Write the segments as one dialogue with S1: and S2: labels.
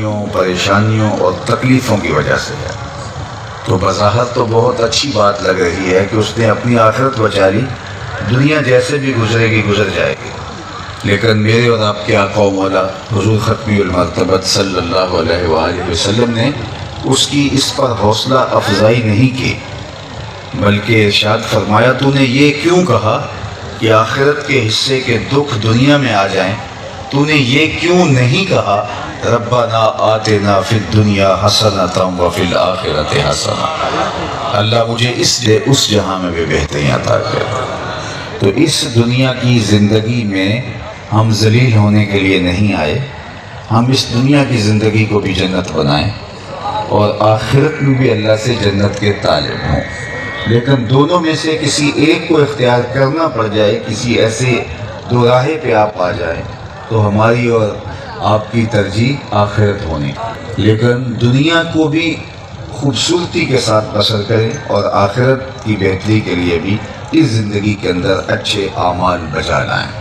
S1: بیماریوں، پریشانیوں اور تکلیفوں کی وجہ سے ہے۔ تو بظاہر تو بہت اچھی بات لگ رہی ہے کہ اس نے اپنی آخرت بچا لی، دنیا جیسے بھی گزرے گی گزر جائے گی، لیکن میرے اور آپ کے آقا و مولا حضور ختمی المرتبت صلی اللہ علیہ وآلہ وسلم نے اس کی اس پر حوصلہ افزائی نہیں کی، بلکہ ارشاد فرمایا تو نے یہ کیوں کہا کہ آخرت کے حصے کے دکھ دنیا میں آ جائیں؟ تو نے یہ کیوں نہیں کہا ربنا آتنا فی الدنیا حسنۃ وفی الآخرۃ حسنہ؟ اللہ مجھے اس جہاں میں بھی بہتری عطا کر۔ تو اس دنیا کی زندگی میں ہم ذلیل ہونے کے لیے نہیں آئے، ہم اس دنیا کی زندگی کو بھی جنت بنائیں اور آخرت میں بھی اللہ سے جنت کے طالب ہوں، لیکن دونوں میں سے کسی ایک کو اختیار کرنا پڑ جائے، کسی ایسے دو راہے پہ آپ آ جائیں تو ہماری اور آپ کی ترجیح آخرت ہونی، لیکن دنیا کو بھی خوبصورتی کے ساتھ بسر کریں اور آخرت کی بہتری کے لیے بھی اس زندگی کے اندر اچھے اعمال بجا لائیں۔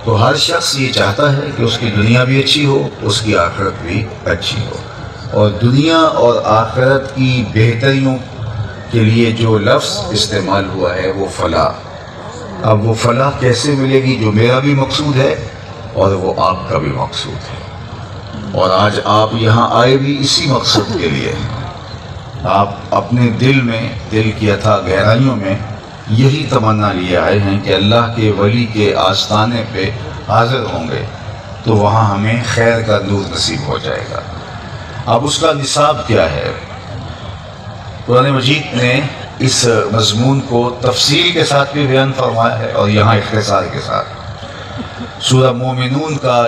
S1: تو ہر شخص یہ چاہتا ہے کہ اس کی دنیا بھی اچھی ہو، اس کی آخرت بھی اچھی ہو، اور دنیا اور آخرت کی بہتریوں کے لیے جو لفظ استعمال ہوا ہے وہ فلاح۔ اب وہ فلاح کیسے ملے گی؟ جو میرا بھی مقصود ہے اور وہ آپ کا بھی مقصود ہے، اور آج آپ یہاں آئے بھی اسی مقصد کے لیے۔ آپ اپنے دل کی اتھا گہرائیوں میں یہی تمنا لیے آئے ہیں کہ اللہ کے ولی کے آستانے پہ حاضر ہوں گے تو وہاں ہمیں خیر کا نور نصیب ہو جائے گا۔ اب اس کا نصاب کیا ہے؟ قرآن مجید نے اس مضمون کو تفصیل کے ساتھ بھی بیان فرمایا ہے اور یہاں اختصار کے ساتھ۔ سورہ مومنون کا